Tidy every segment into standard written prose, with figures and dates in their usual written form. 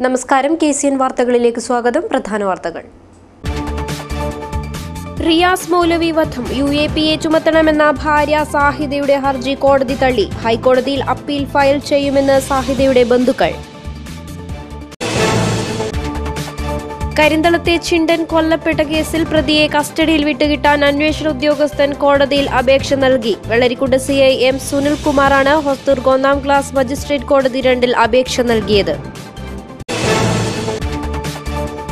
നമസ്കാരം. KCN വാർത്തകളിലേക്ക് സ്വാഗതം. പ്രധാന വാർത്തകൾ. റിയാസ് മൗലവി വധം UAPA ചുമത്തണമെന്ന ഭാര്യ സാഹിദയുടെ ഹർജി കോടതി തള്ളി. ഹൈക്കോടതിയിൽ അപ്പീൽ ഫയൽ ചെയ്യുമെന്ന് സാഹിദയുടെ ബന്ധുക്കൾ. കരിന്തളത്തെ ചിണ്ടൻ കൊല്ലപ്പെട്ട കേസിൽ പ്രതിയെ കസ്റ്റഡിയിൽ വിട്ടുകിട്ടാൻ അന്വേഷണ ഉദ്യോഗസ്ഥൻ കോടതിയിൽ അപേക്ഷ നൽകി. വെള്ളരിക്കുണ്ട് CI M സുനിൽകുമാറാണ് ഹൊസ്ദുർഗ് 1ാം ക്ലാസ് മജിസ്ട്രേറ്റ് കോടതി 2 അപേക്ഷ നൽകിയത്.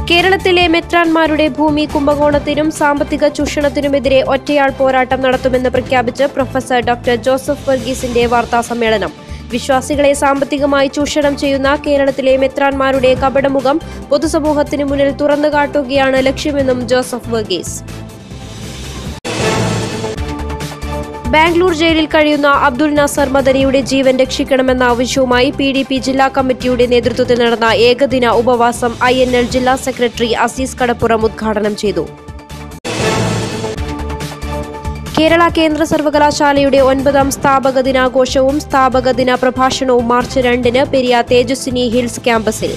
കേരളത്തിലെ മെത്രാൻമാരുടെ ഭൂമി കുംഭകോണത്തിനും സാമ്പത്തിക ചൂഷണത്തിനുമെതിരെ ഒറ്റയാൾ പോരാട്ടം നടത്തുമെന്ന് പ്രഖ്യാപിച്ച് പ്രൊഫസർ ഡോക്ടർ ജോസഫ് വർഗീസിന്റെ വാർത്താസമ്മേളനം. വിശ്വാസികളെ സാമ്പത്തികമായി ചൂഷണം ചെയ്യുന്ന കേരളത്തിലെ മെത്രാൻമാരുടെ കപടമുഖം പൊതുസമൂഹത്തിന് മുന്നിൽ തുറന്നുകാട്ടുകയാണ് ലക്ഷ്യമെന്നും ജോസഫ് വർഗീസ്. ബാംഗ്ലൂർ ജയിലിൽ കഴിയുന്ന അബ്ദുൽ നാസർ മദനിയുടെ ജീവൻ രക്ഷിക്കണമെന്ന ആവശ്യവുമായി PDP ജില്ലാ കമ്മിറ്റിയുടെ നേതൃത്വത്തിൽ നടന്ന ഏകദിന ഉപവാസം INL ജില്ലാ സെക്രട്ടറി അസീസ് കടപ്പുറം ഉദ്ഘാടനം ചെയ്തു. കേരള കേന്ദ്ര സർവകലാശാലയുടെ 9ാം സ്ഥാപക ദിനാഘോഷവും സ്ഥാപക ദിന പ്രഭാഷണവും മാർച്ച് 2-ന് പെരിയ തേജസ്വിനി ഹിൽസ് ക്യാമ്പസിൽ.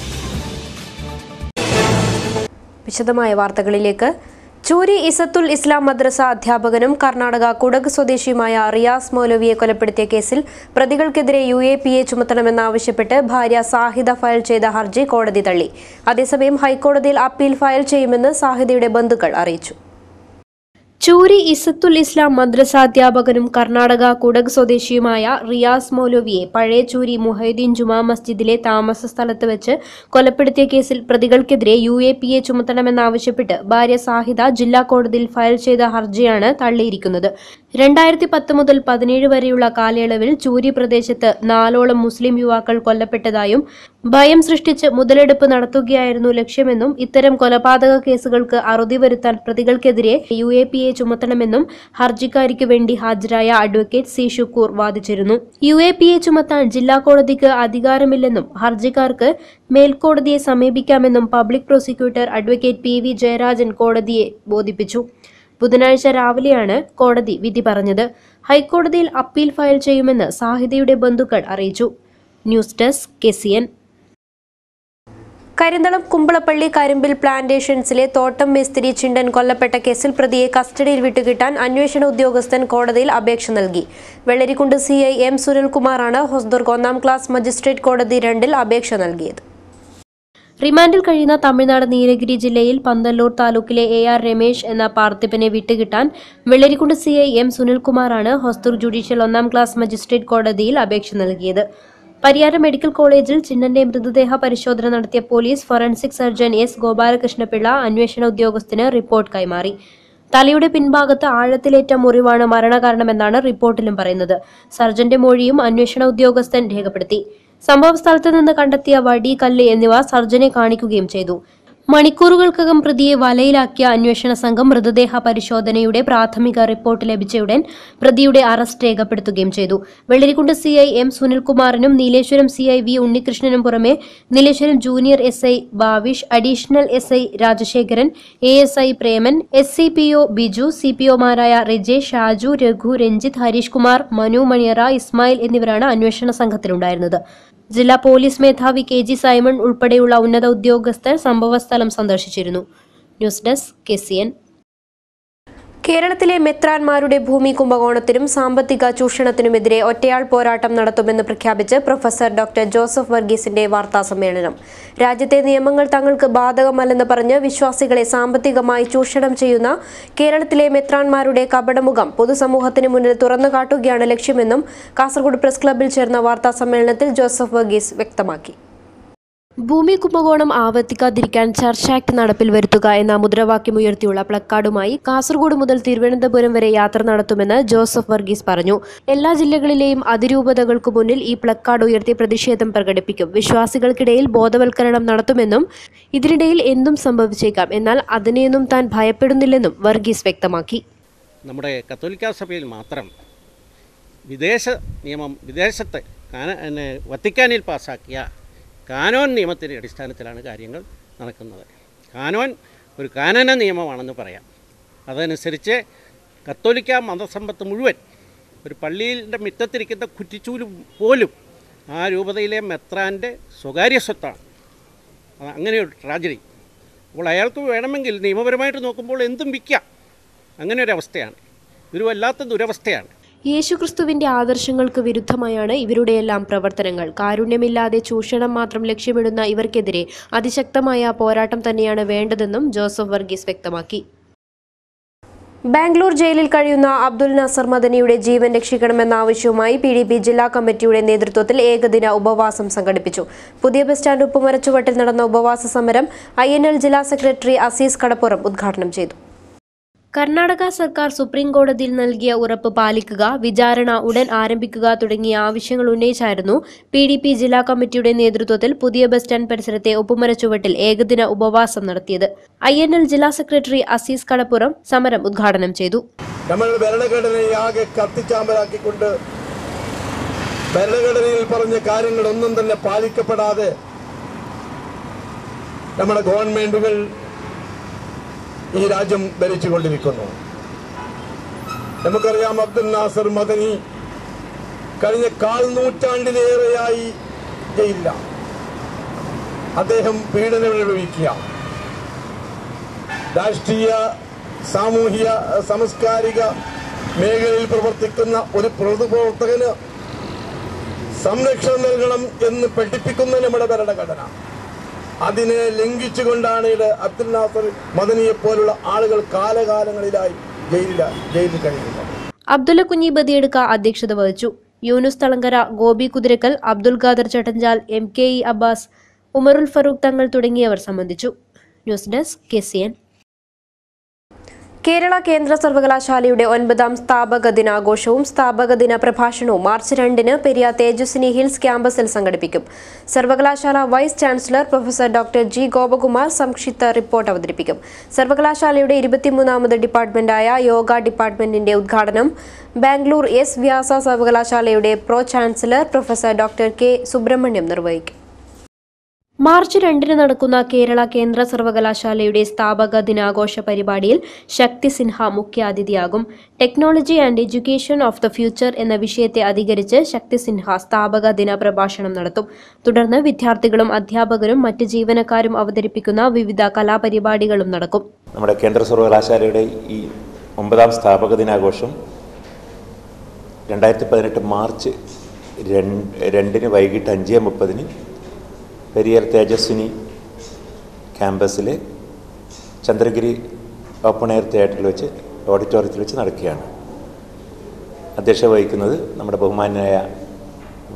വിശദമായ വാർത്തകളിലേക്ക്. ചൂരി ഇസത്തുൽ ഇസ്ലാം മദ്രസ അധ്യാപകനും കർണാടക കുടക് സ്വദേശിയുമായ റിയാസ് മൗലവിയെ കൊലപ്പെടുത്തിയ കേസിൽ പ്രതികൾക്കെതിരെ UAPA ചുമത്തണമെന്നാവശ്യപ്പെട്ട് ഭാര്യ സാഹിദ ഫയൽ ചെയ്ത ഹർജി കോടതി തള്ളി. അതേസമയം ഹൈക്കോടതിയിൽ അപ്പീൽ ഫയൽ ചെയ്യുമെന്ന് സാഹിദയുടെ ബന്ധുക്കൾ അറിയിച്ചു. ചൂരി ഇസത്തുൽ ഇസ്ലാം മദ്രസ അധ്യാപകനും കർണാടക കുടക് സ്വദേശിയുമായ റിയാസ് മൗലവിയെ പഴയ ചൂരി മുഹൈദ്ദീൻ ജുമാ മസ്ജിദിലെ താമസ സ്ഥലത്ത് വെച്ച് കൊലപ്പെടുത്തിയ കേസിൽ പ്രതികൾക്കെതിരെ UAPA ചുമത്തണമെന്നാവശ്യപ്പെട്ട് ഭാര്യ സാഹിദ ജില്ലാ കോടതിയിൽ ഫയൽ ചെയ്ത ഹർജിയാണ് തള്ളിയിരിക്കുന്നത്. 2010 മുതൽ 17 വരെയുള്ള കാലയളവിൽ ചൂരി പ്രദേശത്ത് 4ഓളം മുസ്ലിം യുവാക്കൾ കൊല്ലപ്പെട്ടതായും ഭയം സൃഷ്ടിച്ച് മുതലെടുപ്പ് നടത്തുകയായിരുന്നു ലക്ഷ്യമെന്നും ഇത്തരം കൊലപാതക കേസുകൾക്ക് അറുതി വരുത്താൻ പ്രതികൾക്കെതിരെ UAPA ചുമത്തണമെന്നും ഹർജിക്കാരിക്ക് വേണ്ടി ഹാജരായ അഡ്വക്കേറ്റ് C ഷുക്കൂർ വാദിച്ചിരുന്നു. UAPA ചുമത്താൻ ജില്ലാ കോടതിക്ക് അധികാരമില്ലെന്നും ഹർജിക്കാർക്ക് മേൽക്കോടതിയെ സമീപിക്കാമെന്നും public prosecutor advocate PV Jayarajan കോടതിയെ ബോധിപ്പിച്ചു. ബുധനാഴ്ച രാവിലെയാണ് കോടതി വിധി പറഞ്ഞത്. ഹൈക്കോടതിയിൽ അപ്പീൽ ഫയൽ ചെയ്യുമെന്ന് സാഹിദയുടെ ബന്ധുക്കൾ അറിയിച്ചു. News desk KCN. Karinthalam Kumbalappally Karimbil പ്ലാന്റേഷൻസിലെ തോട്ടം മേസ്തിരി ചിണ്ടൻ കൊല്ലപ്പെട്ട കേസിൽ പ്രതിയെ കസ്റ്റഡിയിൽ വിട്ടുകിട്ടാൻ അന്വേഷണ ഉദ്യോഗസ്ഥൻ കോടതിയിൽ അപേക്ഷ നൽകി. വെള്ളരിക്കുണ്ട് CI M സുനിൽകുമാറാണ് ഹൊസ്ദുർഗ് 1ാം ക്ലാസ് മജിസ്ട്രേറ്റ് കോടതി 2 അപേക്ഷ നൽകിയത്. റിമാൻഡിൽ കഴിയുന്ന തമിഴ്നാട് നീലഗിരി ജില്ലയിൽ പന്തല്ലൂർ താലൂക്കിലെ AR രമേശ് എന്ന പാർത്ഥിപനെ വിട്ടുകിട്ടാൻ വെള്ളരിക്കുണ്ട് CI M സുനിൽകുമാറാണ് ഹൊസ്ദുർഗ് ജുഡീഷ്യൽ 1ാം ക്ലാസ് മജിസ്ട്രേറ്റ് കോടതിയിൽ അപേക്ഷ നൽകിയത്. പരിയാരം മെഡിക്കൽ കോളേജിൽ ചിന്നന്റെ മൃതദേഹ പരിശോധന നടത്തിയ police forensic surgeon S Gopalakrishna Pillai അന്വേഷണ ഉദ്യോഗസ്ഥന് റിപ്പോർട്ട് കൈമാറി. തലയുടെ പിൻഭാഗത്ത് ആഴത്തിലേറ്റ മുറിവാണ് മരണകാരണമെന്നാണ് റിപ്പോർട്ടിലും പറയുന്നത്. സർജന്റെ മൊഴിയും അന്വേഷണ ഉദ്യോഗസ്ഥൻ രേഖപ്പെടുത്തി. സംഭവസ്ഥലത്ത് നിന്ന് കണ്ടെത്തിയ വടി, കല്ല് എന്നിവ സർജനെ കാണിക്കുകയും ചെയ്തു. മണിക്കൂറുകൾക്കകം പ്രതിയെ വലയിലാക്കിയ അന്വേഷണ സംഘം മൃതദേഹ പരിശോധനയുടെ പ്രാഥമിക റിപ്പോർട്ട് ലഭിച്ചയുടൻ പ്രതിയുടെ അറസ്റ്റ് രേഖപ്പെടുത്തുകയും ചെയ്തു. Vellarikundu CI M സുനിൽകുമാറിനും Nileshwaram CI V ഉണ്ണികൃഷ്ണനും പുറമെ Nileshwaram junior SI Bhavish, additional SI Rajasekharan, ASI Preman, SCPO Biju, CPOമാരായ റിജേഷ്, ഷാജു, രഘു, രഞ്ജിത്ത്, ഹരീഷ് കുമാർ, മനു, മണിയറ, ഇസ്മായിൽ എന്നിവരാണ് അന്വേഷണ സംഘത്തിലുണ്ടായിരുന്നത്. ജില്ലാ പോലീസ് മേധാവി KG സൈമൺ ഉൾപ്പെടെയുള്ള ഉന്നത ഉദ്യോഗസ്ഥർ സംഭവസ്ഥലം സന്ദർശിച്ചിരുന്നു. News desk KCN. കേരളത്തിലെ മെത്രാൻമാരുടെ ഭൂമി കുംഭകോണത്തിനും സാമ്പത്തിക ചൂഷണത്തിനുമെതിരെ ഒറ്റയാൾ പോരാട്ടം നടത്തുമെന്ന് പ്രഖ്യാപിച്ച് പ്രൊഫസർ ഡോക്ടർ ജോസഫ് വർഗീസിന്റെ വാർത്താസമ്മേളനം. രാജ്യത്തെ നിയമങ്ങൾ തങ്ങൾക്ക് ബാധകമല്ലെന്ന് പറഞ്ഞ് വിശ്വാസികളെ സാമ്പത്തികമായി ചൂഷണം ചെയ്യുന്ന കേരളത്തിലെ മെത്രാൻമാരുടെ കപടമുഖം പൊതുസമൂഹത്തിന് മുന്നിൽ തുറന്നുകാട്ടുകയാണ് ലക്ഷ്യമെന്നും കാസർഗോഡ് പ്രസ് ക്ലബ്ബിൽ ചേർന്ന വാർത്താസമ്മേളനത്തിൽ ജോസഫ് വർഗീസ് വ്യക്തമാക്കി. ഭൂമി കുംഭകോണം ആവർത്തിക്കാതിരിക്കാൻ ചർച്ച് ആക്ട് നടപ്പിൽ വരുത്തുക എന്ന മുദ്രാവാക്യമുയർത്തിയുള്ള പ്ലക്കാർഡുമായി കാസർഗോഡ് മുതൽ തിരുവനന്തപുരം വരെ യാത്ര നടത്തുമെന്ന് ജോസഫ് വർഗീസ് പറഞ്ഞു. എല്ലാ ജില്ലകളിലെയും അതിരൂപതകൾക്കു മുന്നിൽ ഈ പ്ലക്കാർഡ് ഉയർത്തി പ്രതിഷേധം പ്രകടിപ്പിക്കും. വിശ്വാസികൾക്കിടയിൽ ബോധവൽക്കരണം നടത്തുമെന്നും ഇതിനിടയിൽ എന്തും സംഭവിച്ചേക്കാം, എന്നാൽ അതിനെയൊന്നും താൻ ഭയപ്പെടുന്നില്ലെന്നും വർഗീസ് വ്യക്തമാക്കി. നമ്മുടെ കത്തോലിക്ക സഭയിൽ മാത്രം വിദേശ നിയമം വിദേശത്ത് വത്തിക്കാനിൽ പാസാക്കിയ കാനോൻ നിയമത്തിൻ്റെ അടിസ്ഥാനത്തിലാണ് കാര്യങ്ങൾ നടക്കുന്നത്. കാനോൻ ഒരു കാനന നിയമമാണെന്ന് പറയാം. അതനുസരിച്ച് കത്തോലിക്ക മതസമ്പത്ത് മുഴുവൻ ഒരു പള്ളിയുടെ മുറ്റത്തിരിക്കുന്ന കുറ്റിച്ചൂല് പോലും ആ രൂപതയിലെ മെത്രാൻ്റെ സ്വകാര്യ സ്വത്താണ്. അങ്ങനെ ഒരു ട്രാജഡി. അപ്പോൾ അയാൾക്ക് വേണമെങ്കിൽ നിയമപരമായിട്ട് നോക്കുമ്പോൾ എന്തും വിൽക്കാം. അങ്ങനെ ഒരു അവസ്ഥയാണ്. ഇതൊരു വല്ലാത്ത ദുരവസ്ഥയാണ്. യേശുക്രിസ്തുവിന്റെ ആദർശങ്ങൾക്ക് വിരുദ്ധമായാണ് ഇവരുടെയെല്ലാം പ്രവർത്തനങ്ങൾ. കാരുണ്യമില്ലാതെ ചൂഷണം മാത്രം ലക്ഷ്യമിടുന്ന ഇവർക്കെതിരെ അതിശക്തമായ പോരാട്ടം തന്നെയാണ് വേണ്ടതെന്നും ജോസഫ് വർഗീസ് വ്യക്തമാക്കി. ബാംഗ്ലൂർ ജയിലിൽ കഴിയുന്ന അബ്ദുൽ നാസർ മദനിയുടെ ജീവൻ രക്ഷിക്കണമെന്ന ആവശ്യവുമായി PDP ജില്ലാ കമ്മിറ്റിയുടെ നേതൃത്വത്തിൽ ഏകദിന ഉപവാസം സംഘടിപ്പിച്ചു. പുതിയ ബസ് സ്റ്റാൻഡ് ഉപ്പുമരച്ചുവട്ടിൽ നടന്ന ഉപവാസ സമരം INL ജില്ലാ സെക്രട്ടറി അസീസ് കടപ്പുറം ഉദ്ഘാടനം ചെയ്തു. കർണാടക സർക്കാർ സുപ്രീം കോടതിയിൽ നൽകിയ ഉറപ്പ് പാലിക്കുക, വിചാരണ ഉടൻ ആരംഭിക്കുക തുടങ്ങിയ ആവശ്യങ്ങൾ ഉന്നയിച്ചായിരുന്നു PDP ജില്ലാ കമ്മിറ്റിയുടെ നേതൃത്വത്തിൽ പുതിയ ബസ് സ്റ്റാൻഡ് പരിസരത്തെ ഉപ്പുമരച്ചുവട്ടിൽ ഏകദിന ഉപവാസം നടത്തിയത്. INL ജില്ലാ സെക്രട്ടറി അസീസ് കടപ്പുറം സമരം ഉദ്ഘാടനം ചെയ്തു. ഭരണഘടനയാകെ കത്തിച്ചാമ്പലാക്കിക്കൊണ്ട് ഭരണഘടനയിൽ പറഞ്ഞ കാര്യങ്ങളൊന്നും തന്നെ പാലിക്കപ്പെടാതെ നമ്മുടെ ഗവൺമെന്റുകൾ ഈ രാജ്യം ഭരിച്ചുകൊണ്ടിരിക്കുന്നു. നമുക്കറിയാം, അബ്ദുൽ നാസർ മദനി കഴിഞ്ഞ 1/4 നൂറ്റാണ്ടിലേറെയായി ജയിലിലാണ്. അദ്ദേഹം പീഡനം അനുഭവിക്കുക. രാഷ്ട്രീയ, സാമൂഹിക, സാംസ്കാരിക മേഖലയിൽ പ്രവർത്തിക്കുന്ന ഒരു പൊതുപ്രവർത്തകന് സംരക്ഷണം നൽകണം എന്ന് പഠിപ്പിക്കുന്ന നമ്മുടെ ഭരണഘടന. അതിനെ ലംഘിച്ചുകൊണ്ടാണ് അബ്ദുൽ നാസർ മദനിയെ പോലുള്ള ആളുകൾ കാലകാലങ്ങളിലായി ജയിലിൽ കഴിയുന്നത്. അബ്ദുല്ല കുഞ്ഞി ബദിയെടുക്ക അധ്യക്ഷത വഹിച്ചു. യൂനുസ് തളങ്കര, ഗോപി കുതിരക്കൽ, അബ്ദുൽ ഖാദർ ചട്ടഞ്ചാൽ, MKE അബ്ബാസ്, ഉമറുൽ ഫറൂഖ് തങ്ങൾ തുടങ്ങിയവർ സംബന്ധിച്ചു. News desk KCN. കേരള കേന്ദ്ര സർവകലാശാലയുടെ 9ാം സ്ഥാപക ദിനാഘോഷവും സ്ഥാപക ദിന പ്രഭാഷണവും മാർച്ച് 2-ന് പെരിയ തേജസ്വിനി ഹിൽസ് ക്യാമ്പസിൽ സംഘടിപ്പിക്കും. സർവകലാശാല vice chancellor professor doctor G Gopakumar സംക്ഷിപ്ത റിപ്പോർട്ട് അവതരിപ്പിക്കും. സർവകലാശാലയുടെ 23ാമത് ഡിപ്പാർട്ട്മെന്റായ യോഗ ഡിപ്പാർട്ട്മെന്റിന്റെ ഉദ്ഘാടനം ബാംഗ്ലൂർ S വ്യാസ സർവകലാശാലയുടെ pro chancellor professor doctor K Subramaniam നിർവഹിക്കും. മാർച്ച് 2-ന് നടക്കുന്ന കേരള കേന്ദ്ര സർവകലാശാലയുടെ സ്ഥാപക ദിനാഘോഷ പരിപാടിയിൽ ശക്തി സിൻഹ മുഖ്യാതിഥിയാകും. Technology and education of the future എന്ന വിഷയത്തെ അധികരിച്ച് ശക്തി സിൻഹ സ്ഥാപക ദിന പ്രഭാഷണം നടത്തും. തുടർന്ന് വിദ്യാർത്ഥികളും അധ്യാപകരും മറ്റ് ജീവനക്കാരും അവതരിപ്പിക്കുന്ന വിവിധ കലാപരിപാടികളും നടക്കും. നമ്മുടെ കേന്ദ്ര സർവകലാശാലയുടെ ഈ 9ാം സ്ഥാപക ദിനാഘോഷം 2018 മാർച്ച് 2-ന് വൈകിട്ട് 5:30-ന് പെരിയർ തേജസ്വിനി ക്യാമ്പസിലെ ചന്ദ്രഗിരി ഓപ്പൺ എയർ തിയേറ്ററിൽ വെച്ച് ഓഡിറ്റോറിയത്തിൽ വെച്ച് നടക്കുകയാണ്. അധ്യക്ഷത വഹിക്കുന്നത് നമ്മുടെ ബഹുമാന്യനായ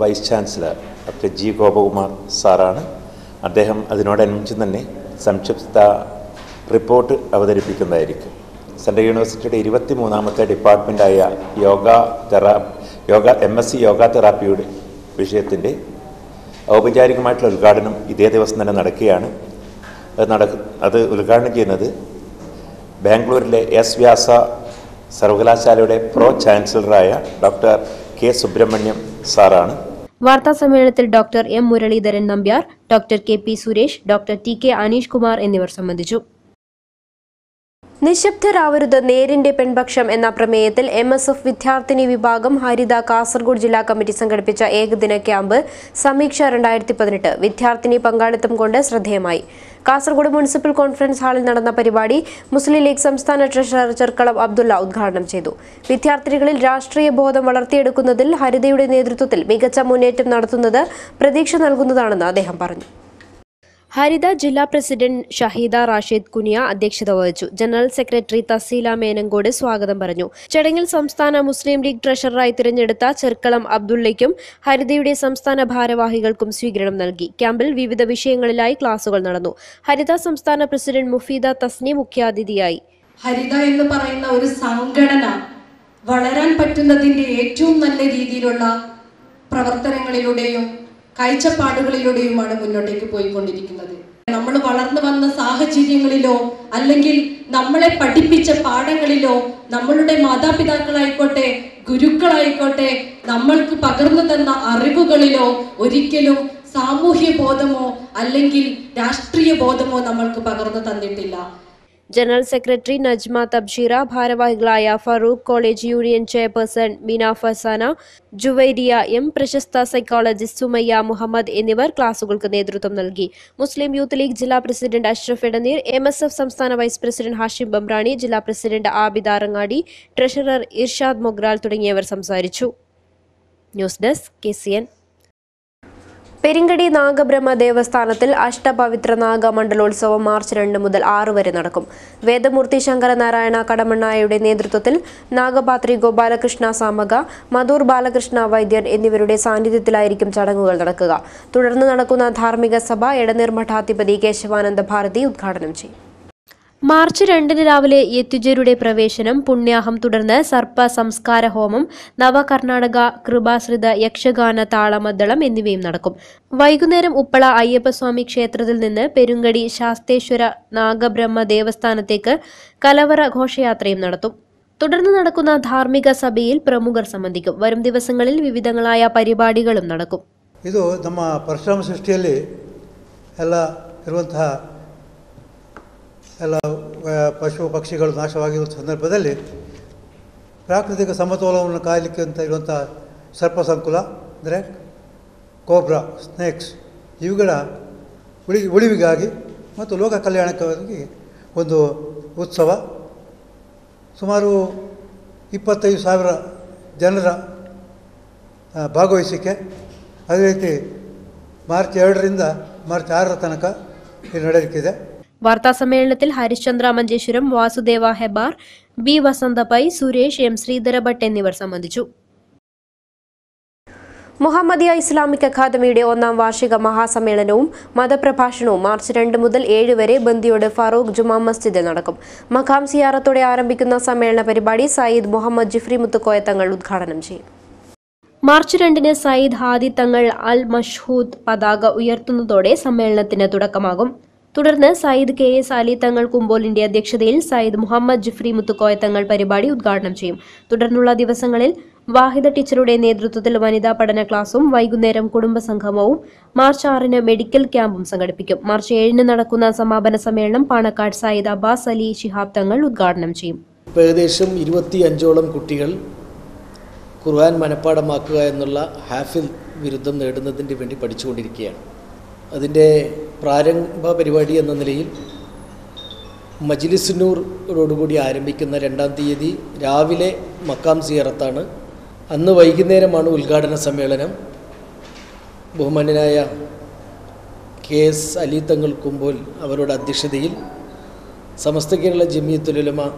vice chancellor doctor G Gopakumar സാറാണ്. അദ്ദേഹം അതിനോടനുബന്ധിച്ച് തന്നെ സംക്ഷിപ്ത റിപ്പോർട്ട് അവതരിപ്പിക്കുന്നതായിരിക്കും. സെൻട്രൽ യൂണിവേഴ്സിറ്റിയുടെ 23ാമത്തെ ഡിപ്പാർട്ട്മെൻറ്റായ MSc യോഗ തെറാപ്പിയുടെ വിഷയത്തിൻ്റെ ഔപചാരികമായിട്ടുള്ള ഉദ്ഘാടനം ഇതേ ദിവസം തന്നെ നടക്കുകയാണ്. അത് ഉദ്ഘാടനം ചെയ്യുന്നത് ബാംഗ്ലൂരിലെ S വ്യാസ സർവകലാശാലയുടെ പ്രോ ചാൻസലറായ ഡോക്ടർ K സുബ്രഹ്മണ്യം സാറാണ്. വാർത്താ സമ്മേളനത്തിൽ doctor M Muraleedharan Nambiar, doctor KP Suresh, doctor TK Aneesh Kumar എന്നിവർ സംബന്ധിച്ചു. നിശബ്ദരാവരുത്, നേരിന്റെ പെൺപക്ഷം എന്ന പ്രമേയത്തിൽ MSF വിദ്യാർത്ഥിനി വിഭാഗം ഹരിത കാസർഗോഡ് ജില്ലാ കമ്മിറ്റി സംഘടിപ്പിച്ച ഏകദിന ക്യാമ്പ് സമീക്ഷ 2018 വിദ്യാർത്ഥിനി പങ്കാളിത്തം കൊണ്ട് ശ്രദ്ധേയമായി. കാസർഗോഡ് മുനിസിപ്പൽ കോൺഫറൻസ് ഹാളിൽ നടന്ന പരിപാടി മുസ്ലിം ലീഗ് സംസ്ഥാന ട്രഷറർ ചെർക്കളം അബ്ദുള്ള ഉദ്ഘാടനം ചെയ്തു. വിദ്യാർത്ഥികളിൽ രാഷ്ട്രീയ ബോധം വളർത്തിയെടുക്കുന്നതിൽ ഹരിതയുടെ നേതൃത്വത്തിൽ മികച്ച മുന്നേറ്റം നടത്തുന്നത് പ്രതീക്ഷ നൽകുന്നതാണെന്ന് അദ്ദേഹം പറഞ്ഞു. ഹരിത ജില്ലാ പ്രസിഡന്റ് ഷഹീദ റാഷിദ് കുനിയ അധ്യക്ഷത വഹിച്ചു. ജനറൽ സെക്രട്ടറി തസീല മേനങ്കോട് സ്വാഗതം പറഞ്ഞു. ചടങ്ങിൽ സംസ്ഥാന മുസ്ലിം ലീഗ് ട്രഷററായി തിരഞ്ഞെടുത്ത ചെർക്കളം അബ്ദുള്ളയ്ക്കും ഹരിതയുടെ സംസ്ഥാന ഭാരവാഹികൾക്കും സ്വീകരണം നൽകി. ക്യാമ്പിൽ വിവിധ വിഷയങ്ങളിലായി ക്ലാസുകൾ നടന്നു. ഹരിത സംസ്ഥാന പ്രസിഡന്റ് മുഫീദ തസ്നി മുഖ്യാതിഥിയായി. ഹരിത എന്ന് പറയുന്ന ഒരു സംഘടന വളരാൻ പറ്റുന്നതിന്റെ ഏറ്റവും നല്ല രീതിയിലുള്ള പ്രവർത്തനങ്ങളിലൂടെയും കാഴ്ചപ്പാടുകളിലൂടെയുമാണ് മുന്നോട്ടേക്ക് പോയിക്കൊണ്ടിരിക്കുന്നത്. നമ്മൾ വളർന്നു വന്ന സാഹചര്യങ്ങളിലോ അല്ലെങ്കിൽ നമ്മളെ പഠിപ്പിച്ച പാഠങ്ങളിലോ നമ്മളുടെ മാതാപിതാക്കളായിക്കോട്ടെ ഗുരുക്കളായിക്കോട്ടെ നമ്മൾക്ക് പകർന്നു തന്ന അറിവുകളിലോ ഒരിക്കലും സാമൂഹ്യ ബോധമോ അല്ലെങ്കിൽ രാഷ്ട്രീയ ബോധമോ നമ്മൾക്ക് പകർന്നു തന്നിട്ടില്ല. ജനറൽ സെക്രട്ടറി നജ്മ തബ്ഷീറ, ഭാരവാഹികളായ Farooq, college union chairperson Meena Fasana, Juvairiya M, പ്രശസ്ത സൈക്കോളജിസ്റ്റ് സുമയ്യ മുഹമ്മദ് എന്നിവർ ക്ലാസുകൾക്ക് നേതൃത്വം നൽകി. മുസ്ലിം യൂത്ത് ലീഗ് ജില്ലാ പ്രസിഡന്റ് അഷ്റഫ് എടനീർ, MSF സംസ്ഥാന വൈസ് പ്രസിഡന്റ് ഹാഷിം ബംറാണി, ജില്ലാ പ്രസിഡന്റ് ആബിദ അറങ്ങാടി, ട്രഷറർ ഇർഷാദ് മൊഗ്രാൽ തുടങ്ങിയവർ സംസാരിച്ചു. News desk KCN. Peringadi Nagabrahma ദേവസ്ഥാനത്തിൽ അഷ്ടപവിത്ര നാഗ മണ്ഡലോത്സവം മാർച്ച് 2 മുതൽ 6 വരെ നടക്കും. വേദമൂർത്തി ശങ്കരനാരായണ കടമണ്ണായയുടെ നേതൃത്വത്തിൽ നാഗപാത്രി ഗോപാലകൃഷ്ണ സാമക, മധൂർ ബാലകൃഷ്ണ വൈദ്യർ എന്നിവരുടെ സാന്നിധ്യത്തിലായിരിക്കും ചടങ്ങുകൾ നടക്കുക. തുടർന്ന് നടക്കുന്ന ധാർമ്മിക സഭ എടനീർ മഠാധിപതി കേശവാനന്ദ ഭാരതി ഉദ്ഘാടനം ചെയ്യും. മാർച്ച് 2 രാവിലെ യത്യുജരുടെ പ്രവേശനം, പുണ്യാഹം, തുടർന്ന് സർപ്പ സംസ്കാര ഹോമം, നവകർണാടക കൃപാശ്രിത യക്ഷഗാന താളമദ്ദളം എന്നിവയും നടക്കും. വൈകുന്നേരം ഉപ്പള അയ്യപ്പസ്വാമി ക്ഷേത്രത്തിൽ നിന്ന് പെരുങ്കടി ശാസ്തേശ്വര നാഗബ്രഹ്മ ദേവസ്ഥാനത്തേക്ക് കലവറ ഘോഷയാത്രയും നടത്തും. തുടർന്ന് നടക്കുന്ന ധാർമ്മിക സഭയിൽ പ്രമുഖർ സംബന്ധിക്കും. വരും ദിവസങ്ങളിൽ വിവിധങ്ങളായ പരിപാടികളും നടക്കും. ಇದು ನಮ್ಮ ಪರಶುರಾಮ ಸೃಷ್ಟಿಯಲ್ಲಿ ಎಲ್ಲ ಇರುವಂತಹ ಎಲ್ಲ ಪಶು ಪಕ್ಷಿಗಳು ನಾಶವಾಗಿರುವ ಸಂದರ್ಭದಲ್ಲಿ ಪ್ರಾಕೃತಿಕ ಸಮತೋಲನವನ್ನು ಕಾಯಲಿಕ್ಕೆ ಅಂತ ಇರುವಂಥ ಸರ್ಪ ಸಂಕುಲ ಅಂದರೆ ಕೋಬ್ರಾ, ಸ್ನೇಕ್ಸ್ ಇವುಗಳ ಉಳಿವಿಗಾಗಿ ಮತ್ತು ಲೋಕ ಕಲ್ಯಾಣಕ್ಕಾಗಿ ಒಂದು ಉತ್ಸವ. ಸುಮಾರು 25,000 ಜನರ ಭಾಗವಹಿಸಿಕೆ. ಅದೇ ರೀತಿ ಮಾರ್ಚ್ 2ರಿಂದ ಮಾರ್ಚ್ 6 ತನಕ ಇದು ನಡೆಯಲಿಕ್ಕಿದೆ. വാർത്താ സമ്മേളനത്തിൽ ഹരിശ്ചന്ദ്ര മഞ്ചേശ്വരം, വാസുദേവ ഹെബാർ, B വസന്തപൈ, സുരേഷ്, M ശ്രീധര ഭട്ട് എന്നിവർ സംബന്ധിച്ചു. മുഹമ്മദിയ ഇസ്ലാമിക് അക്കാദമിയുടെ 1ാം വാർഷിക മഹാസമ്മേളനവും മതപ്രഭാഷണവും മാർച്ച് 2 മുതൽ 7 വരെ ബന്ദിയോട് ഫറൂഖ് ജുമാ മസ്ജിദിൽ നടക്കും. മഖാം സിയാറത്തോടെ ആരംഭിക്കുന്ന സമ്മേളന പരിപാടി സയ്യിദ് മുഹമ്മദ് ജിഫ്രി മുത്തുക്കോയ തങ്ങൾ ഉദ്ഘാടനം ചെയ്യും. മാർച്ച് 2 സയ്യിദ് ഹാദി തങ്ങൾ അൽ മഷ്ഹൂദ് പതാക ഉയർത്തുന്നതോടെ സമ്മേളനത്തിന് തുടക്കമാകും. തുടർന്ന് സയ്യിദ് KS അലി തങ്ങൾ കുമ്പോലിന്റെ അധ്യക്ഷതയിൽ സയ്യിദ് മുഹമ്മദ് ജിഫ്രി മുത്തുക്കോയ തങ്ങൾ പരിപാടി ഉദ്ഘാടനം ചെയ്യും. തുടർന്നുള്ള ദിവസങ്ങളിൽ വാഹിദ ടീച്ചറുടെ നേതൃത്വത്തിൽ വനിതാ പഠന ക്ലാസും വൈകുന്നേരം കുടുംബസംഗമവും മാർച്ച് 6 മെഡിക്കൽ ക്യാമ്പും സംഘടിപ്പിക്കും. മാർച്ച് 7 നടക്കുന്ന സമാപന സമ്മേളനം പാണക്കാട് സയ്യിദ് അബ്ബാസ് അലി ശിഹാബ് തങ്ങൾ ഉദ്ഘാടനം ചെയ്യും. ഏകദേശം 25ഓളം കുട്ടികൾ ഖുർആൻ മനഃപ്പാഠമാക്കുക എന്നുള്ള ഹാഫിൽ ബിരുദം നേടുന്നതിന് വേണ്ടി പഠിച്ചുകൊണ്ടിരിക്കുകയാണ്. അതിൻ്റെ പ്രാരംഭ പരിപാടി എന്ന നിലയിൽ മജ്ലിസ് നൂറോടുകൂടി ആരംഭിക്കുന്ന 2-ാം തീയതി രാവിലെ മക്കാം സിയാറത്താണ്. അന്ന് വൈകുന്നേരമാണ് ഉദ്ഘാടന സമ്മേളനം. ബഹുമാന്യനായ KS അലി തങ്ങൾ കുമ്പോൽ അവരുടെ അധ്യക്ഷതയിൽ സമസ്ത കേരള ജമിയത്തുൽ ഉലമ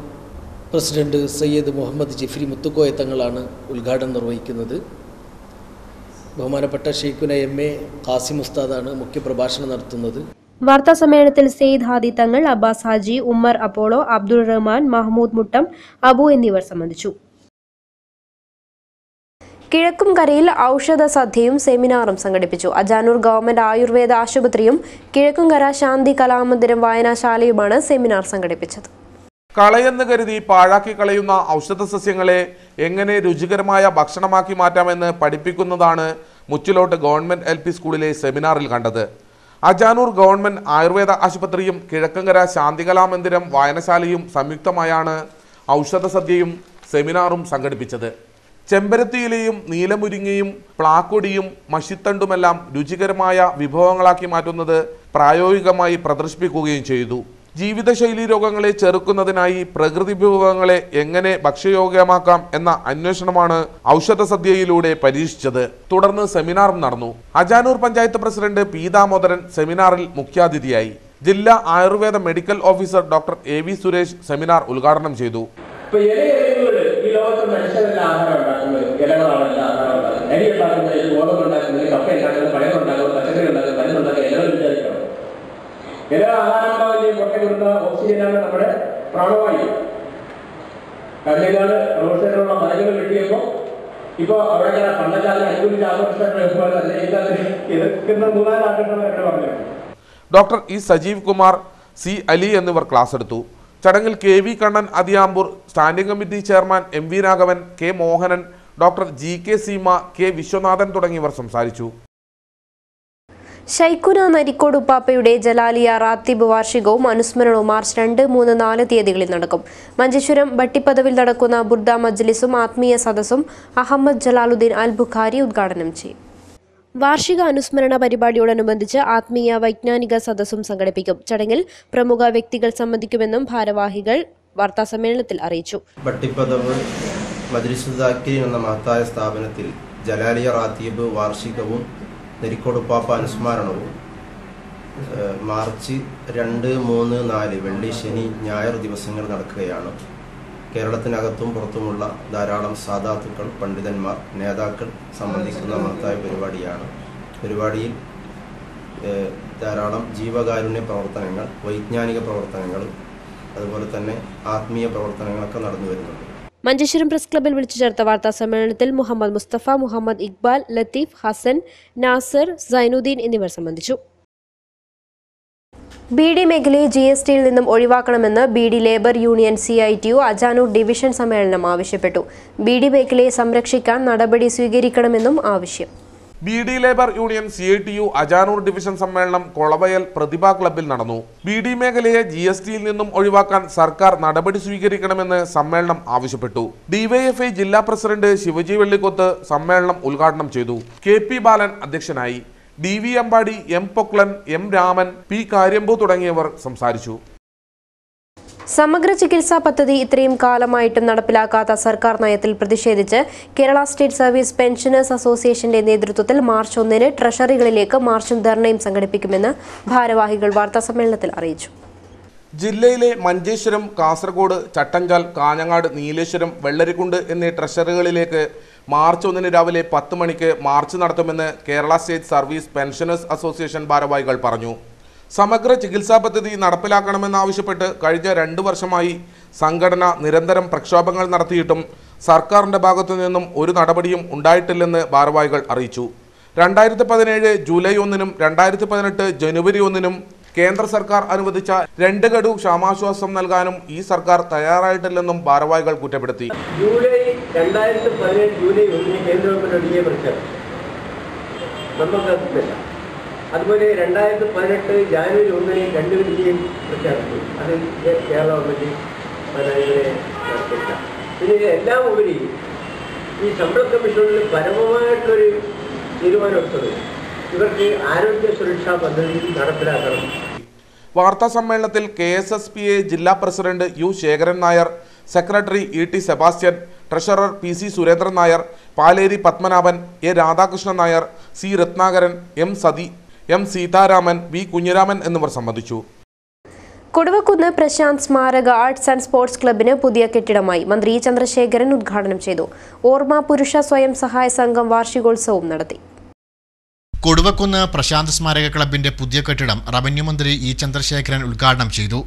പ്രസിഡന്റ് സയ്യിദ് മുഹമ്മദ് ജിഫ്രി മുത്തുക്കോയ തങ്ങളാണ് ഉദ്ഘാടനം നിർവഹിക്കുന്നത്. ബഹുമാനപ്പെട്ട ഷെയ്ഖുന MA ഖാസിം ഉസ്താദാണ് മുഖ്യപ്രഭാഷണം നടത്തുന്നത്. വാർത്താ സമ്മേളനത്തിൽ സയ്യിദ് ഹാദി തങ്ങൾ, അബ്ബാസ് ഹാജി, ഉമ്മർ അപ്പോളോ, അബ്ദുൾ റഹ്മാൻ, മഹ്മൂദ് മുട്ടം, അബു എന്നിവർ സംബന്ധിച്ചു. കിഴക്കുംകരയിൽ ഔഷധ സദ്യയും സെമിനാറും സംഘടിപ്പിച്ചു. അജാനൂർ ഗവൺമെന്റ് ആയുർവേദ ആശുപത്രിയും കിഴക്കുംകര ശാന്തി കലാമന്ദിരം വായനശാലയുമാണ് സെമിനാർ സംഘടിപ്പിച്ചത്. കളയെന്ന് കരുതി പാഴാക്കി കളയുന്ന ഔഷധ സസ്യങ്ങളെ എങ്ങനെ രുചികരമായ ഭക്ഷണമാക്കി മാറ്റാമെന്ന് പഠിപ്പിക്കുന്നതാണ് മുച്ചിലോട്ട് ഗവൺമെന്റ് LP സ്കൂളിലെ സെമിനാറിൽ കണ്ടത്. അജാനൂർ ഗവൺമെന്റ് ആയുർവേദ ആശുപത്രിയും കിഴക്കങ്കര ശാന്തികലാമന്ദിരം വായനശാലയും സംയുക്തമായാണ് ഔഷധ സദ്യയും സെമിനാറും സംഘടിപ്പിച്ചത്. ചെമ്പരത്തിയിലയും നീലമുരിങ്ങയും പ്ലാക്കൊടിയും മഷിത്തണ്ടുമെല്ലാം രുചികരമായ വിഭവങ്ങളാക്കി മാറ്റുന്നത് പ്രായോഗികമായി പ്രദർശിപ്പിക്കുകയും ചെയ്തു. ജീവിതശൈലി രോഗങ്ങളെ ചെറുക്കുന്നതിനായി പ്രകൃതി വിഭവങ്ങളെ എങ്ങനെ ഭക്ഷ്യയോഗ്യമാക്കാം എന്ന അന്വേഷണമാണ് ഔഷധ സദ്യയിലൂടെ പരീക്ഷിച്ചത്. തുടർന്ന് സെമിനാറും നടന്നു. അജാനൂർ പഞ്ചായത്ത് പ്രസിഡന്റ് P ദാമോദരൻ സെമിനാറിൽ മുഖ്യാതിഥിയായി. ജില്ലാ Ayurveda medical officer doctor AV Suresh seminar ഉദ്ഘാടനം ചെയ്തു. എല്ലാ ആഹാരങ്ങളുടെയും പൊട്ട കൊടുക്കുന്ന ഓക്സിജനാണ് നമ്മുടെ പ്രാണവായു. കഴിഞ്ഞാല് റോഡിലുള്ള മലകൾ കിട്ടിയപ്പോൾ ഇപ്പോൾ അവിടെ പണ്ടക്കാലം അനുകൂലിച്ച് എതിർക്കുന്ന 3-4 ആഘോഷങ്ങൾ പറഞ്ഞു. Doctor E Sajeev Kumar, C Ali എന്നിവർ ക്ലാസ് എടുത്തു. ചടങ്ങിൽ KV Kannan Athiyampoor, standing committee chairman MV Raghavan, K Mohanan, doctor GK Seema, K Viswanathan തുടങ്ങിയവർ സംസാരിച്ചു. ശൈഖുന നരിക്കോട് ഉപ്പാപ്പയുടെ ജലാലിയ റാത്തീബ് വാർഷികവും അനുസ്മരണവും മാർച്ച് 2, 3, 4 തീയതികളിൽ നടക്കും. മഞ്ചേശ്വരം ഭട്ടിപ്പദവിൽ നടക്കുന്ന ബുർദ മജ്ലിസും ആത്മീയ സദസ്സും അഹമ്മദ് ജലാലുദ്ദീൻ അൽ ബുഖാരി ഉദ്ഘാടനം ചെയ്യും. വാർഷിക അനുസ്മരണ പരിപാടിയോടനുബന്ധിച്ച് ആത്മീയ വൈജ്ഞാനിക സദസ്സും സംഘടിപ്പിക്കും. ചടങ്ങിൽ പ്രമുഖ വ്യക്തികൾ സംബന്ധിക്കുമെന്നും ഭാരവാഹികൾ വാർത്താസമ്മേളനത്തിൽ അറിയിച്ചു. ഭട്ടിപ്പദവ് മജ്ലിസുൽ ദാക്കിരീൻ എന്ന മഹത്തായ സ്ഥാപനത്തിൽ ജലാലിയ റാത്തീബ് വാർഷികവും നരിക്കോട് ഉപ്പാപ്പ അനുസ്മരണവും മാർച്ച് 2, 3, 4 വെള്ളി, ശനി, ഞായർ ദിവസങ്ങൾ നടക്കുകയാണ്. കേരളത്തിനകത്തും പുറത്തുമുള്ള ധാരാളം സാദാത്തുക്കൾ, പണ്ഡിതന്മാർ, നേതാക്കൾ സംബന്ധിക്കുന്ന മഹത്തായ പരിപാടിയാണ്. പരിപാടിയിൽ ധാരാളം ജീവകാരുണ്യ പ്രവർത്തനങ്ങൾ, വൈജ്ഞാനിക പ്രവർത്തനങ്ങൾ, അതുപോലെ തന്നെ ആത്മീയ പ്രവർത്തനങ്ങളൊക്കെ നടന്നു വരുന്നുണ്ട്. മഞ്ചേശ്വരം പ്രസ് ക്ലബ്ബിൽ വിളിച്ചു ചേർത്ത വാർത്താ സമ്മേളനത്തിൽ മുഹമ്മദ് മുസ്തഫ, മുഹമ്മദ് ഇക്ബാൽ, ലത്തീഫ്, ഹസൻ, നാസർ, സൈനുദ്ദീൻ എന്നിവർ സംബന്ധിച്ചു. ബി.ഡി. മേഖലയെ GSTയിൽ നിന്നും ഒഴിവാക്കണമെന്ന് ബി.ഡി. Labour union CITU Ajanur division സമ്മേളനം ആവശ്യപ്പെട്ടു. ബി.ഡി. മേഖലയെ സംരക്ഷിക്കാൻ നടപടി സ്വീകരിക്കണമെന്നും ആവശ്യം. ബി.ഡി. Labour union CITU Ajanur division സമ്മേളനം കൊളവയൽ പ്രതിഭാ ക്ലബ്ബിൽ നടന്നു. ബി.ഡി. മേഖലയെ GSTയിൽ നിന്നും ഒഴിവാക്കാൻ സർക്കാർ നടപടി സ്വീകരിക്കണമെന്ന് സമ്മേളനം ആവശ്യപ്പെട്ടു. DYFI ജില്ലാ പ്രസിഡന്റ് ശിവജി വെള്ളിക്കൊത്ത് സമ്മേളനം ഉദ്ഘാടനം ചെയ്തു. KP ബാലൻ അധ്യക്ഷനായി. DV Ambadi, M Poklan, M Raman, P Karyambu തുടങ്ങിയവർ സംസാരിച്ചു. സമഗ്ര ചികിത്സാ പദ്ധതി ഇത്രയും കാലമായിട്ടും നടപ്പിലാക്കാത്ത സർക്കാർ നയത്തിൽ പ്രതിഷേധിച്ച് കേരള സ്റ്റേറ്റ് സർവീസ് പെൻഷനേഴ്സ് അസോസിയേഷന്റെ നേതൃത്വത്തിൽ മാർച്ച് 1 ട്രഷറികളിലേക്ക് മാർച്ചും ധർണയും സംഘടിപ്പിക്കുമെന്ന് ഭാരവാഹികൾ വാർത്താസമ്മേളനത്തിൽ അറിയിച്ചു. ജില്ലയിലെ മഞ്ചേശ്വരം, കാസർഗോഡ്, ചട്ടഞ്ചാൽ, കാഞ്ഞങ്ങാട്, നീലേശ്വരം, വെള്ളരിക്കുണ്ട് എന്നീ ട്രഷറികളിലേക്ക് മാർച്ച് 1 രാവിലെ 10 മണിക്ക് മാർച്ച് നടത്തുമെന്ന് Kerala state service pensioners association ഭാരവാഹികൾ പറഞ്ഞു. സമഗ്ര ചികിത്സാ പദ്ധതി നടപ്പിലാക്കണമെന്നാവശ്യപ്പെട്ട് കഴിഞ്ഞ 2 വർഷമായി സംഘടന നിരന്തരം പ്രക്ഷോഭങ്ങൾ നടത്തിയിട്ടും സർക്കാരിൻ്റെ ഭാഗത്തു നിന്നും ഒരു നടപടിയും ഉണ്ടായിട്ടില്ലെന്ന് ഭാരവാഹികൾ അറിയിച്ചു. 2017 ജൂലൈ 1-നും 2018 ജനുവരി 1-നും കേന്ദ്ര സർക്കാർ അനുവദിച്ച 2 ഗഡു ക്ഷാമാശ്വാസം നൽകാനും ഈ സർക്കാർ തയ്യാറായിട്ടില്ലെന്നും ഭാരവാഹികൾ കുറ്റപ്പെടുത്തി. ജൂലൈ 2017 ജൂലൈ 1-ന് കേന്ദ്ര ഗവൺമെന്റ് പ്രഖ്യാപിച്ചു. നമുക്കറിയില്ല. അതുപോലെ 2018 ജാനുവരി 1-ന് 2 വിധിയും പ്രഖ്യാപിച്ചു. അത് കേരള ഗവൺമെന്റ് നടത്തില്ല. പിന്നെ എല്ലാം ഉപരി ഈ ശമ്പള കമ്മീഷനിൽ പരമമായിട്ടൊരു തീരുമാനമെടുത്തത് ഇവർക്ക് ആരോഗ്യ സുരക്ഷാ പദ്ധതി നടപ്പിലാക്കണം. വാർത്താ സമ്മേളനത്തിൽ KSSPA ജില്ലാ president U Sekharan Nair, secretary ET Sebastian, treasurer PC Surendran Nair, Paleri Padmanabhan, A Radhakrishnan Nair, C Ratnakaran, M Sathi, M Seetharaman, V Kunhiraman എന്നിവർ സംബന്ധിച്ചു. കൊടുവക്കുന്ന് പ്രശാന്ത് സ്മാരക ആർട്സ് ആൻഡ് സ്പോർട്സ് ക്ലബിന് പുതിയ കെട്ടിടമായി. മന്ത്രി ചന്ദ്രശേഖരൻ ഉദ്ഘാടനം ചെയ്തു. ഓർമ്മ പുരുഷ സ്വയം സഹായ സംഘം വാർഷികോത്സവം നടത്തി. കൊടുവക്കുന്ന് പ്രശാന്ത് സ്മാരക ക്ലബിന്റെ പുതിയ കെട്ടിടം റവന്യൂ മന്ത്രി E ചന്ദ്രശേഖരൻ ഉദ്ഘാടനം ചെയ്തു.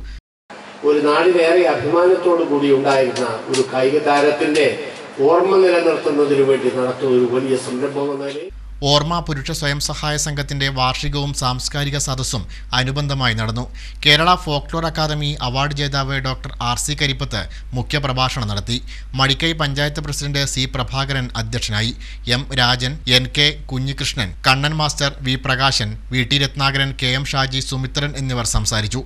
ഒരു നാടിനേറെ അഭിമാനത്തോടു കൂടി ഉണ്ടായിരുന്ന ഒരു കായിക താരത്തിന്റെ ഓർമ്മ നിലനിർത്തുന്നതിനു വേണ്ടി നടത്തുന്ന ഒരു വലിയ സംരംഭം. ഓർമ്മ പുരുഷ സ്വയം സഹായ സംഘത്തിന്റെ വാർഷികവും സാംസ്കാരിക സദസ്സും അനുബന്ധമായി നടന്നു. കേരള ഫോക്ലോർ അക്കാദമി അവാർഡ് ജേതാവ് ഡോക്ടർ RC കരിപ്പത്ത് മുഖ്യപ്രഭാഷണം നടത്തി. മടിക്കൈ പഞ്ചായത്ത് പ്രസിഡന്റ് C പ്രഭാകരൻ അധ്യക്ഷനായി. M Rajan, NK Kunhikrishnan, Kannan master, V Prakashan, VT Ratnakaran, KM Shaji, Sumithran എന്നിവർ സംസാരിച്ചു.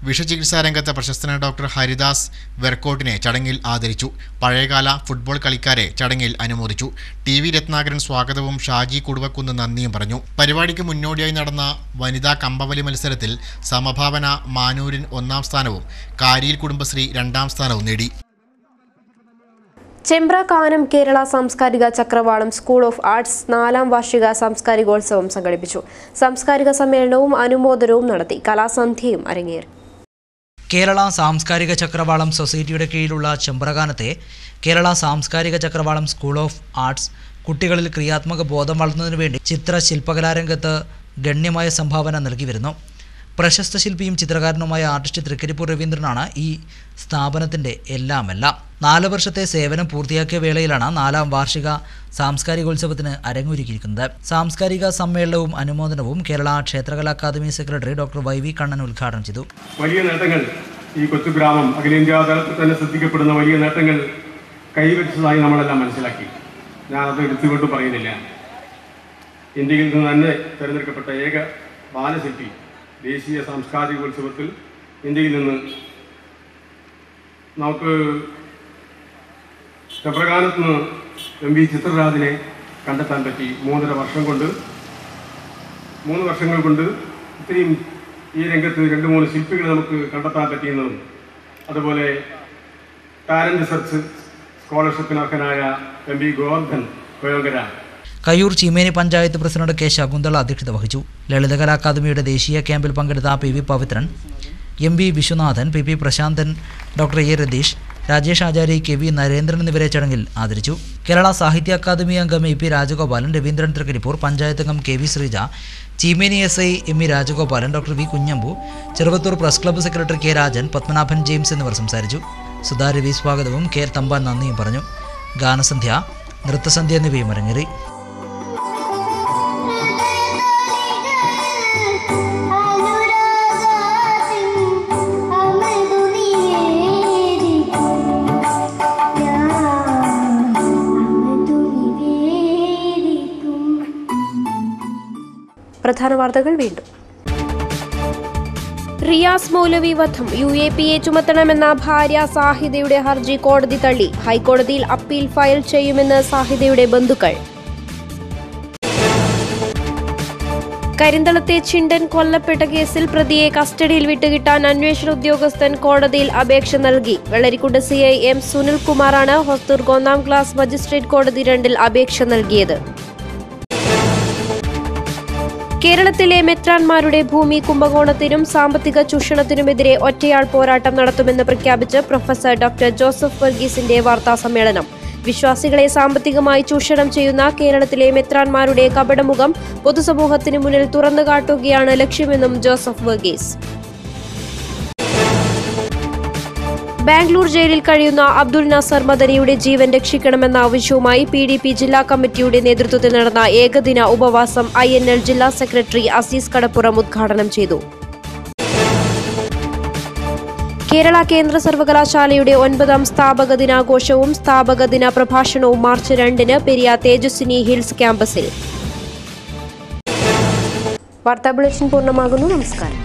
വിഷചികിത്സാ രംഗത്ത് പ്രശസ്തനായ ഡോക്ടർ ഹരിദാസ് വെർക്കോട്ടിനെ ചടങ്ങിൽ ആദരിച്ചു. പഴയകാല ഫുട്ബോൾ കളിക്കാരെ ചടങ്ങിൽ അനുമോദിച്ചു. TV രത്നാകരൻ സ്വാഗതവും ഷാജി കൊടുവക്കുന്ന് നന്ദിയും പറഞ്ഞു. പരിപാടിക്ക് മുന്നോടിയായി നടന്ന വനിതാ കമ്പവലി മത്സരത്തിൽ സമഭാവന മാനൂരിൻ 1-ാം സ്ഥാനവും കാരിയിൽ കുടുംബശ്രീ 2-ാം സ്ഥാനവും നേടി. ചെമ്പ്ര കാനം കേരള സാംസ്കാരിക ചക്രവാളം സ്കൂൾ ഓഫ് ആർട്സ് 4-ാം വാർഷിക സാംസ്കാരികോത്സവം സംഘടിപ്പിച്ചു. സാംസ്കാരിക സമ്മേളനവും അനുമോദനവും നടത്തി. കലാസന്ധ്യയും അരങ്ങേറി. കേരള സാംസ്കാരിക ചക്രവാളം സൊസൈറ്റിയുടെ കീഴിലുള്ള ചെമ്പ്രകാനത്തെ കേരള സാംസ്കാരിക ചക്രവാളം സ്കൂൾ ഓഫ് ആർട്സ് കുട്ടികളിൽ ക്രിയാത്മക ബോധം വളർത്തുന്നതിനു വേണ്ടി ചിത്രശില്പകലാരംഗത്ത് ഗണ്യമായ സംഭാവന നൽകി വരുന്നു. പ്രശസ്ത ശില്പിയും ചിത്രകാരനുമായ ആർട്ടിസ്റ്റ് തൃക്കരിപ്പൂർ രവീന്ദ്രനാണ് ഈ സ്ഥാപനത്തിൻ്റെ എല്ലാമെല്ലാം. 4 വർഷത്തെ സേവനം പൂർത്തിയാക്കിയ വേളയിലാണ് 4-ാം വാർഷിക സാംസ്കാരികോത്സവത്തിന് അരങ്ങൊരുക്കിയിരിക്കുന്നത്. സാംസ്കാരിക സമ്മേളനവും അനുമോദനവും കേരള ക്ഷേത്രകലാ academy secretary doctor YV Kannan ഉദ്ഘാടനം ചെയ്തു. വലിയ നേട്ടങ്ങൾ ഈ കൊച്ചുഗ്രാമം അഖിലേന്ത്യാ തലത്തിൽ തന്നെ ശ്രദ്ധിക്കപ്പെടുന്ന വലിയ നേട്ടങ്ങൾ കൈവരിച്ചതായി നമ്മളെല്ലാം മനസ്സിലാക്കി. ഞാനത് എടുത്തുകൊണ്ട് പറയുന്നില്ല. ഇന്ത്യയിൽ നിന്ന് തന്നെ തിരഞ്ഞെടുക്കപ്പെട്ട ഏക ബാലശില്പി ദേശീയ സാംസ്കാരികോത്സവത്തിൽ ഇന്ത്യയിൽ നിന്ന് നമുക്ക് ചെമ്പ്രകാനത്ത് നിന്ന് MV ചിത്രരാജിനെ കണ്ടെത്താൻ പറ്റി. 3.5 വർഷങ്ങൾ കൊണ്ട് ഇത്രയും ഈ രംഗത്ത് 2-3 ശില്പികളെ നമുക്ക് കണ്ടെത്താൻ പറ്റിയെന്നതും അതുപോലെ ടാലന്റ് സെർച്ച് സ്കോളർഷിപ്പിന് അർഹനായ MV Govardhan Goyankara. Kayyur Cheemeni panchayat president K Shakuntala അധ്യക്ഷത വഹിച്ചു. ലളിതകലാ അക്കാദമിയുടെ ദേശീയ ക്യാമ്പിൽ പങ്കെടുത്ത PV Pavithran, MV Viswanathan, PP Prasanthan, doctor A Ratheesh, Rajesh Acharya, KV Narendran എന്നിവരെ ചടങ്ങിൽ ആദരിച്ചു. കേരള സാഹിത്യ അക്കാദമി അംഗം EP രാജഗോപാലൻ, രവീന്ദ്രൻ തൃക്കരിപ്പൂർ, പഞ്ചായത്ത് അംഗം KV Sreeja, Cheemeni SI ME Rajagopalan, doctor V Kunhambu, Cheruvathur press club secretary K Rajan, Padmanabhan James എന്നിവർ സംസാരിച്ചു. സുധാ രവി സ്വാഗതവും K തമ്പാൻ നന്ദിയും പറഞ്ഞു. ഗാനസന്ധ്യ, നൃത്തസന്ധ്യ എന്നിവയും അരങ്ങേറി. പ്രധാന വാർത്തകൾ വീണ്ടും. റിയാസ് മൗലവി വധം UAPA ചുമത്തണമെന്ന ഭാര്യ സാഹിദയുടെ ഹർജി കോടതി തള്ളി. ഹൈക്കോടതിയിൽ അപ്പീൽ ഫയൽ ചെയ്യുമെന്ന് സാഹിദയുടെ ബന്ധുക്കൾ. കരിന്തളത്തെ ചിണ്ടൻ കൊല്ലപ്പെട്ട കേസിൽ പ്രതിയെ കസ്റ്റഡിയിൽ വിട്ടുകിട്ടാൻ അന്വേഷണ ഉദ്യോഗസ്ഥൻ കോടതിയിൽ അപേക്ഷ നൽകി. വെള്ളരിക്കുണ്ട് CI M സുനിൽകുമാറാണ് ഹൊസ്ദുർഗ് 1ാം ക്ലാസ് മജിസ്ട്രേറ്റ് കോടതി 2 അപേക്ഷ നൽകിയത്. കേരളത്തിലെ മെത്രാൻമാരുടെ ഭൂമി കുംഭകോണത്തിനും സാമ്പത്തിക ചൂഷണത്തിനുമെതിരെ ഒറ്റയാൾ പോരാട്ടം നടത്തുമെന്ന് പ്രഖ്യാപിച്ച് പ്രൊഫസർ ഡോക്ടർ ജോസഫ് വർഗീസിന്റെ വാർത്താസമ്മേളനം. വിശ്വാസികളെ സാമ്പത്തികമായി ചൂഷണം ചെയ്യുന്ന കേരളത്തിലെ മെത്രാൻമാരുടെ കപടമുഖം പൊതുസമൂഹത്തിന് മുന്നിൽ തുറന്നുകാട്ടുകയാണ് ലക്ഷ്യമെന്നും ജോസഫ് വർഗീസ്. ബാംഗ്ലൂർ ജയിലിൽ കഴിയുന്ന അബ്ദുൽ നാസർ മദനിയുടെ ജീവൻ രക്ഷിക്കണമെന്ന ആവശ്യവുമായി PDP ജില്ലാ കമ്മിറ്റിയുടെ നേതൃത്വത്തിൽ നടന്ന ഏകദിന ഉപവാസം INL ജില്ലാ സെക്രട്ടറി അസീസ് കടപ്പുറം ഉദ്ഘാടനം ചെയ്തു. കേരള കേന്ദ്ര സർവകലാശാലയുടെ 9ാം സ്ഥാപക ദിനാഘോഷവും സ്ഥാപക ദിന പ്രഭാഷണവും മാർച്ച് 2-ന് പെരിയ തേജസ്വിനി ഹിൽസ് ക്യാമ്പസിൽ. വാർത്താ ബുള്ളറ്റിൻ പൂർണ്ണമാകുന്നു. നമസ്കാരം.